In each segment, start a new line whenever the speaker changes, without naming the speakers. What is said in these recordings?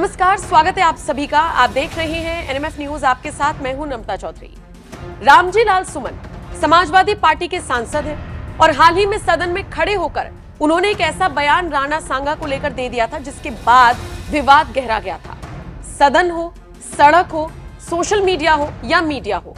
नमस्कार, स्वागत है आप सभी का। आप देख रहे हैं एनएमएफ न्यूज। आपके साथ मैं हूं नमता चौधरी। रामजी लाल सुमन समाजवादी पार्टी के सांसद हैं और हाल ही में सदन में खड़े होकर उन्होंने एक ऐसा बयान राणा सांगा को लेकर दे दिया था जिसके बाद विवाद गहरा गया था। सदन हो, सड़क हो, सोशल मीडिया हो या मीडिया हो,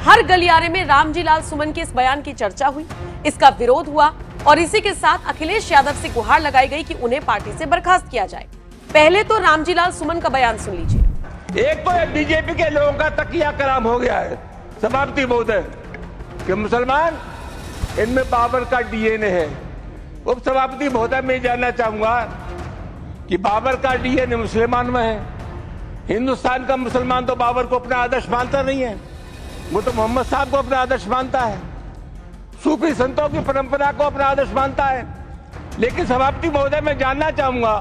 हर गलियारे में रामजी लाल सुमन के इस बयान की चर्चा हुई, इसका विरोध हुआ और इसी के साथ अखिलेश यादव से गुहार लगाई गई कि उन्हें पार्टी से बर्खास्त किया जाए। पहले तो रामजी लाल सुमन का बयान सुन लीजिए।
एक तो बीजेपी के लोगों का तकिया कलाम हो गया है समाप्ति महोदय कि मुसलमान इनमें बाबर का डीएनए है। उप सभापति महोदय मैं जानना चाहूंगा कि बाबर का डीएनए मुसलमान में है। हिंदुस्तान का मुसलमान तो बाबर को अपना आदर्श मानता नहीं है, वो तो मोहम्मद साहब को अपना आदर्श मानता है, सूफी संतों की परंपरा को अपना आदर्श मानता है। लेकिन सभापति महोदय मैं जानना चाहूंगा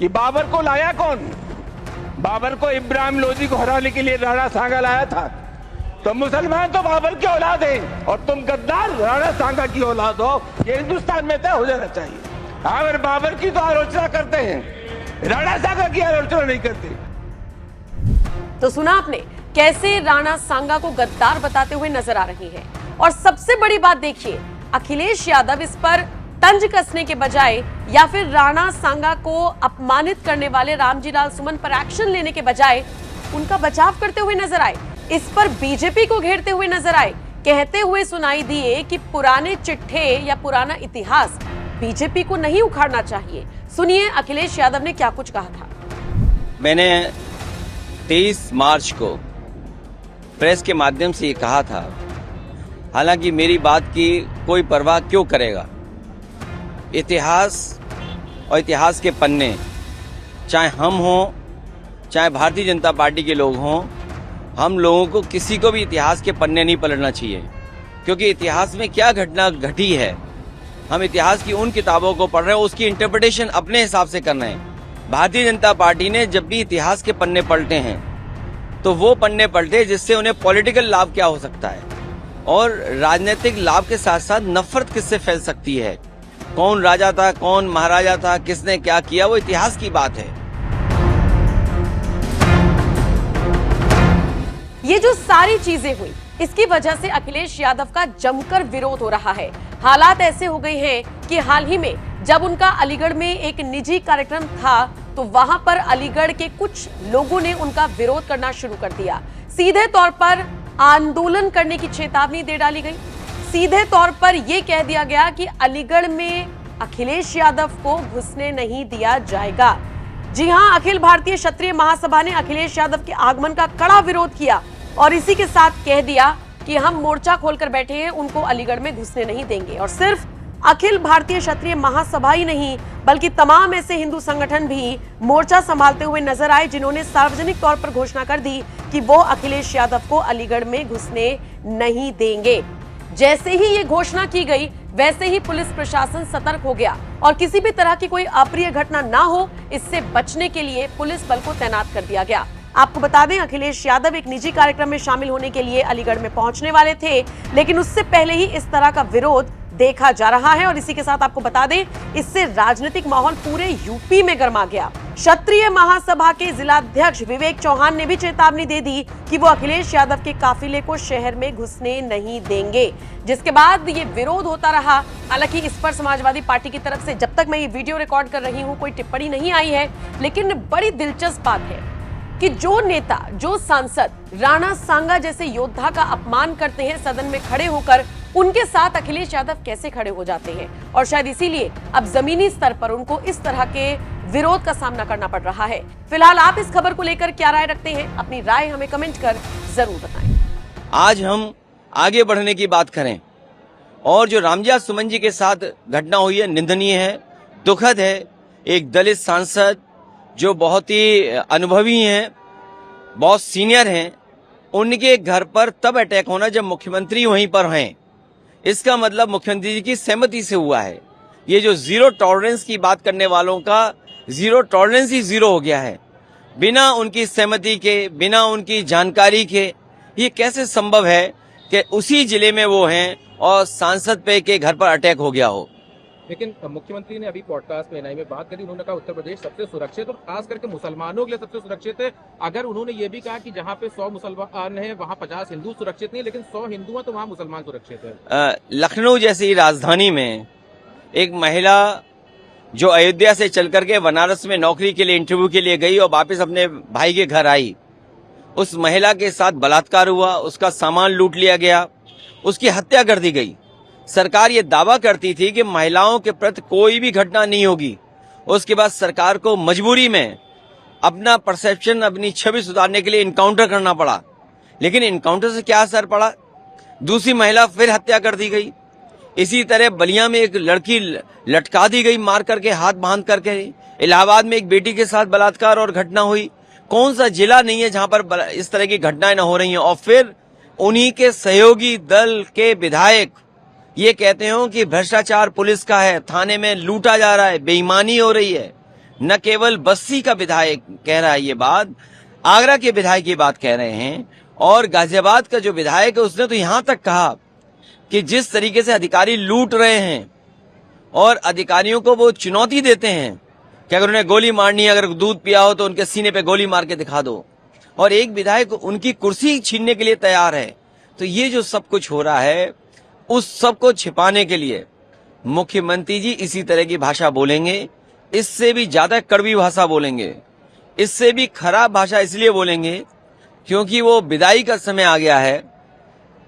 कि बाबर को लाया कौन? बाबर को इब्राहिम लोधी को हराने के लिए राणा सांगा लाया था। तो मुसलमान तो बाबर की औलाद है और तुम गद्दार राणा सांगा की औलाद हो, ये हिंदुस्तान में तय हो जाना चाहिए। अगर बाबर की तो आलोचना करते हैं, राणा सांगा की आलोचना नहीं करते।
तो सुना आपने कैसे राणा सांगा को गद्दार बताते हुए नजर आ रही हैं। और सबसे बड़ी बात देखिए, अखिलेश यादव इस पर तंज कसने के बजाय या फिर राणा सांगा को अपमानित करने वाले रामजी लाल सुमन पर एक्शन लेने के बजाय उनका बचाव करते हुए नजर आए। इस पर बीजेपी को घेरते हुए नजर आए, कहते हुए सुनाई दिए कि पुराने चिट्ठे या पुराना इतिहास बीजेपी को नहीं उखाड़ना चाहिए। सुनिए अखिलेश यादव ने क्या कुछ कहा था।
मैंने 23 मार्च को प्रेस के माध्यम से ये कहा था, हालांकि मेरी बात की कोई परवाह क्यों करेगा। इतिहास और इतिहास के पन्ने, चाहे हम हों चाहे भारतीय जनता पार्टी के लोग हों, हम लोगों को किसी को भी इतिहास के पन्ने नहीं पलटना चाहिए, क्योंकि इतिहास में क्या घटना घटी है हम इतिहास की उन किताबों को पढ़ रहे हैं, उसकी इंटरप्रिटेशन अपने हिसाब से कर रहे हैं। भारतीय जनता पार्टी ने जब भी इतिहास के पन्ने पलटे हैं तो वो पन्ने पलटे जिससे उन्हें पॉलिटिकल लाभ क्या हो सकता है और राजनीतिक लाभ के साथ साथ नफरत किससे फैल सकती है, कौन राजा था, कौन महाराजा था, किसने क्या किया, वो इतिहास की बात है।
ये जो सारी चीजें हुई, इसकी वजह से अखिलेश यादव का जमकर विरोध हो रहा है। हालात ऐसे हो गए हैं कि हाल ही में जब उनका अलीगढ़ में एक निजी कार्यक्रम था तो वहां पर अलीगढ़ के कुछ लोगों ने उनका विरोध करना शुरू कर दिया। सीधे तौर पर आंदोलन करने की चेतावनी दे डाली गई। सीधे तौर पर यह कह दिया गया कि अलीगढ़ में अखिलेश यादव को घुसने नहीं दिया जाएगा। जी हां, अखिल भारतीय क्षत्रिय महासभा ने अखिलेश यादव के आगमन का कड़ा विरोध किया और इसी के साथ कह दिया कि हम मोर्चा खोलकर बैठे हैं, उनको अलीगढ़ में घुसने नहीं देंगे। और सिर्फ अखिल भारतीय क्षत्रिय महासभा ही नहीं बल्कि तमाम ऐसे हिंदू संगठन भी मोर्चा संभालते हुए नजर आए जिन्होंने सार्वजनिक तौर पर घोषणा कर दी कि वो अखिलेश यादव को अलीगढ़ में घुसने नहीं देंगे। जैसे ही ये घोषणा की गई वैसे ही पुलिस प्रशासन सतर्क हो गया और किसी भी तरह की कोई अप्रिय घटना ना हो, इससे बचने के लिए पुलिस बल को तैनात कर दिया गया। आपको बता दें, अखिलेश यादव एक निजी कार्यक्रम में शामिल होने के लिए अलीगढ़ में पहुंचने वाले थे, लेकिन उससे पहले ही इस तरह का विरोध देखा जा रहा है। और इसी के साथ आपको बता दें, इससे राजनीतिक माहौल पूरे यूपी में गर्मा गया। क्षत्रिय महासभा के जिलाध्यक्ष विवेक चौहान ने भी चेतावनी दे दी कि वो अखिलेश यादव के काफिले को शहर में घुसने नहीं देंगे, जिसके बाद ये विरोध होता रहा। हालांकि इस पर समाजवादी पार्टी की तरफ से जब तक मैं ये वीडियो रिकॉर्ड कर रही हूँ कोई टिप्पणी नहीं आई है। लेकिन बड़ी दिलचस्प बात है कि जो नेता, जो सांसद राणा सांगा जैसे योद्धा का अपमान करते हैं सदन में खड़े होकर, उनके साथ अखिलेश यादव कैसे खड़े हो जाते हैं। और शायद इसीलिए अब जमीनी स्तर पर उनको इस तरह के विरोध का सामना करना पड़ रहा है। फिलहाल आप इस खबर को लेकर क्या राय रखते हैं? अपनी राय हमें कमेंट कर जरूर बताएं।
आज हम आगे बढ़ने की बात करें और जो रामजी सुमन जी के साथ घटना हुई है निंदनीय है, दुखद है। एक दलित सांसद जो बहुत ही अनुभवी हैं, बहुत सीनियर हैं, उनके घर पर तब अटैक होना जब मुख्यमंत्री वहीं पर हैं। इसका मतलब मुख्यमंत्री जी की सहमति से हुआ है। ये जो जीरो टॉलरेंस की बात करने वालों का जीरो टॉलरेंस ही जीरो हो गया है। बिना उनकी सहमति के, बिना उनकी जानकारी के ये कैसे संभव है कि उसी जिले में वो हैं और सांसद पे के घर पर अटैक हो गया हो।
लेकिन मुख्यमंत्री ने अभी पॉडकास्ट में एनआई में बात करी, उन्होंने कहा उत्तर प्रदेश सबसे सुरक्षित और खास करके मुसलमानों के लिए सबसे सुरक्षित है। अगर उन्होंने ये भी कहा कि जहाँ पे 100 मुसलमान है वहाँ 50 हिंदू सुरक्षित नहीं, लेकिन 100 हिंदू हैं तो वहाँ मुसलमान सुरक्षित है।
लखनऊ जैसी राजधानी में एक महिला जो अयोध्या से चल करके बनारस में नौकरी के लिए इंटरव्यू के लिए गई और वापस अपने भाई के घर आई, उस महिला के साथ बलात्कार हुआ, उसका सामान लूट लिया गया, उसकी हत्या कर दी गई। सरकार ये दावा करती थी कि महिलाओं के प्रति कोई भी घटना नहीं होगी। उसके बाद सरकार को मजबूरी में अपना परसेप्शन, अपनी छवि सुधारने के लिए इनकाउंटर करना पड़ा। लेकिन इनकाउंटर से क्या असर पड़ा? दूसरी महिला फिर हत्या कर दी गई। इसी तरह बलिया में एक लड़की लटका दी गई, मार करके, हाथ बांध करके। इलाहाबाद में एक बेटी के साथ बलात्कार और घटना हुई। कौन सा जिला नहीं है जहां पर इस तरह की घटनाएं न हो रही हैं? और फिर उन्हीं के सहयोगी दल के विधायक ये कहते हो कि भ्रष्टाचार पुलिस का है, थाने में लूटा जा रहा है, बेईमानी हो रही है। न केवल बस्ती का विधायक कह रहा है ये बात, आगरा के विधायक ये बात कह रहे हैं, और गाजियाबाद का जो विधायक है उसने तो यहां तक कहा कि जिस तरीके से अधिकारी लूट रहे हैं और अधिकारियों को वो चुनौती देते हैं कि अगर उन्हें गोली मारनी है, अगर दूध पिया हो तो उनके सीने पे गोली मार के दिखा दो, और एक विधायक उनकी कुर्सी छीनने के लिए तैयार है। तो ये जो सब कुछ हो रहा है, उस सब को छिपाने के लिए मुख्यमंत्री जी इसी तरह की भाषा बोलेंगे, इससे भी ज्यादा कड़वी भाषा बोलेंगे, इससे भी खराब भाषा इसलिए बोलेंगे क्योंकि वो विदाई का समय आ गया है।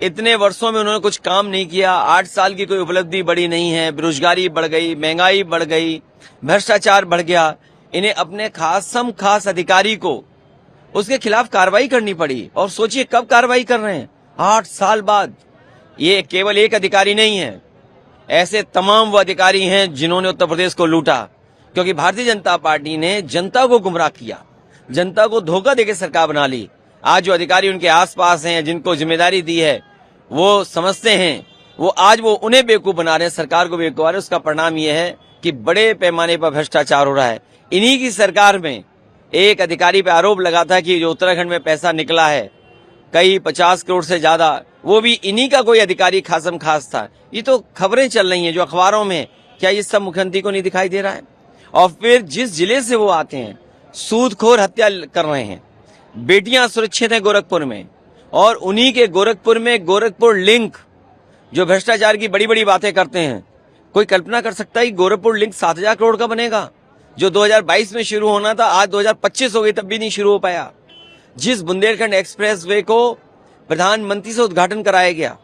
इतने वर्षों में उन्होंने कुछ काम नहीं किया, 8 साल की कोई उपलब्धि बड़ी नहीं है, बेरोजगारी बढ़ गई, महंगाई बढ़ गई, भ्रष्टाचार बढ़ गया। इन्हें अपने खास अधिकारी को उसके खिलाफ कार्रवाई करनी पड़ी, और सोचिए कब कार्रवाई कर रहे हैं? 8 साल बाद। ये केवल एक अधिकारी नहीं है, ऐसे तमाम वो अधिकारी हैं जिन्होंने उत्तर प्रदेश को लूटा, क्योंकि भारतीय जनता पार्टी ने जनता को गुमराह किया, जनता को धोखा देकर सरकार बना ली। आज जो अधिकारी उनके आसपास हैं, जिनको जिम्मेदारी दी है, वो समझते हैं, वो आज वो उन्हें बेवकूफ बना रहे हैं, सरकार को बेवकूफ बना रहे हैं। उसका परिणाम ये है कि बड़े पैमाने पर भ्रष्टाचार हो रहा है। इन्हीं की सरकार में एक अधिकारी पे आरोप लगा था कि जो उत्तराखंड में पैसा निकला है कई 50 करोड़ से ज्यादा, वो भी इन्हीं का कोई अधिकारी खासम खास था। ये तो खबरें चल रही हैं जो अखबारों में, क्या ये सब मुख्यमंत्री को नहीं दिखाई दे रहा है? और फिर जिस जिले से वो आते हैं, सूदखोर हत्या कर रहे हैं, बेटियां सुरक्षित हैं गोरखपुर में, और उन्हीं के गोरखपुर में गोरखपुर लिंक जो भ्रष्टाचार की बड़ी बड़ी बातें करते हैं। कोई कल्पना कर सकता है कि गोरखपुर लिंक 7000 करोड़ का बनेगा? जो 2022 में शुरू होना था आज 2025 हो गई, तब भी नहीं शुरू हो पाया। जिस बुंदेलखंड एक्सप्रेसवे को प्रधानमंत्री से उद्घाटन कराया गया,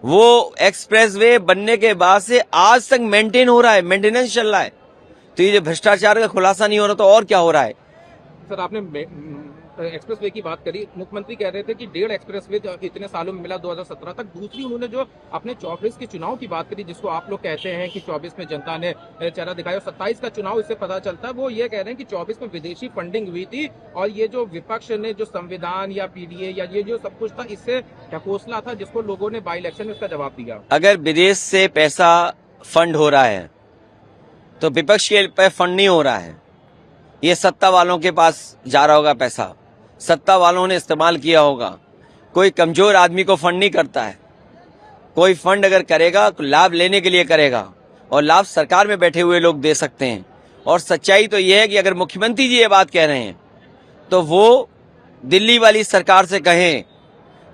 वो एक्सप्रेसवे बनने के बाद से आज तक मेंटेन हो रहा है, मेंटेनेंस चल रहा है। तो ये जो भ्रष्टाचार का खुलासा नहीं हो रहा तो और क्या हो रहा है?
सर, आपने एक्सप्रेसवे की बात करी, मुख्यमंत्री कह रहे थे कि 1.5 एक्सप्रेसवे इतने सालों में मिला 2017 तक। दूसरी उन्होंने जो अपने 24 के चुनाव की बात करी, जिसको आप लोग कहते हैं कि 24 में जनता ने चेहरा दिखाया, 27 का चुनाव इससे पता चलता है। वो ये कह रहे हैं कि 24 में विदेशी फंडिंग हुई थी, और ये जो विपक्ष ने जो संविधान या पीडीए या ये जो सब कुछ था, इससे ढकोसला था, जिसको लोगों ने बाई इलेक्शन में उसका जवाब दिया।
अगर विदेश से पैसा फंड हो रहा है तो विपक्ष के पे फंड नहीं हो रहा है, ये सत्ता वालों के पास जा रहा होगा पैसा, सत्ता वालों ने इस्तेमाल किया होगा। कोई कमजोर आदमी को फंड नहीं करता है। कोई फंड अगर करेगा तो लाभ लेने के लिए करेगा, और लाभ सरकार में बैठे हुए लोग दे सकते हैं। और सच्चाई तो यह है कि अगर मुख्यमंत्री जी ये बात कह रहे हैं तो वो दिल्ली वाली सरकार से कहें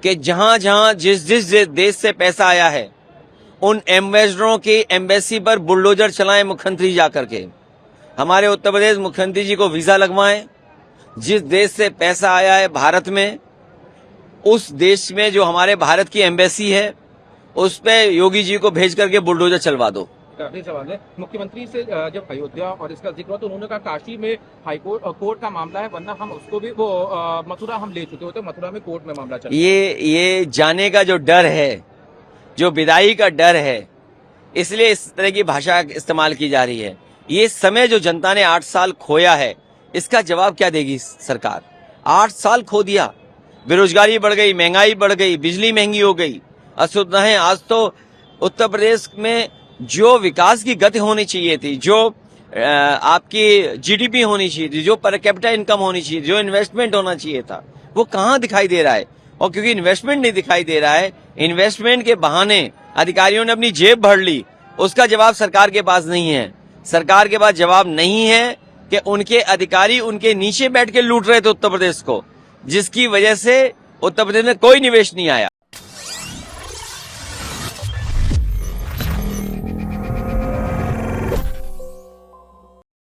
कि जहां जहां जिस देश से पैसा आया है, उन एम्बेसडरों की एम्बेसी पर बुलडोजर चलाएं मुख्यमंत्री जाकर के। हमारे उत्तर प्रदेश मुख्यमंत्री जी को वीजा लगवाएं। जिस देश से पैसा आया है भारत में, उस देश में जो हमारे भारत की एम्बेसी है, उस पे योगी जी को भेज करके बुलडोजर चलवा दो।
काफी सवाल है। मुख्यमंत्री से जब अयोध्या और इसका जिक्र हुआ तो उन्होंने कहा काशी में हाईकोर्ट कोर्ट का मामला है, वरना हम उसको भी वो मथुरा हम ले चुके होते, मथुरा में कोर्ट में मामला चल।
ये जाने का जो डर है, जो विदाई का डर है, इसलिए इस तरह की भाषा इस्तेमाल की जा रही है। ये समय जो जनता ने 8 साल खोया है, इसका जवाब क्या देगी सरकार? 8 साल खो दिया, बेरोजगारी बढ़ गई, महंगाई बढ़ गई, बिजली महंगी हो गई, असुविधाएं। आज तो उत्तर प्रदेश में जो विकास की गति होनी चाहिए थी, जो आपकी जीडीपी होनी चाहिए थी, जो पर कैपिटा इनकम होनी चाहिए, जो इन्वेस्टमेंट होना चाहिए था, वो कहाँ दिखाई दे रहा है? और क्योंकि इन्वेस्टमेंट नहीं दिखाई दे रहा है, इन्वेस्टमेंट के बहाने अधिकारियों ने अपनी जेब भर ली, उसका जवाब सरकार के पास नहीं है। सरकार के पास जवाब नहीं है कि उनके अधिकारी उनके नीचे बैठ के लूट रहे थे उत्तर प्रदेश को, जिसकी वजह से उत्तर प्रदेश में कोई निवेश नहीं आया।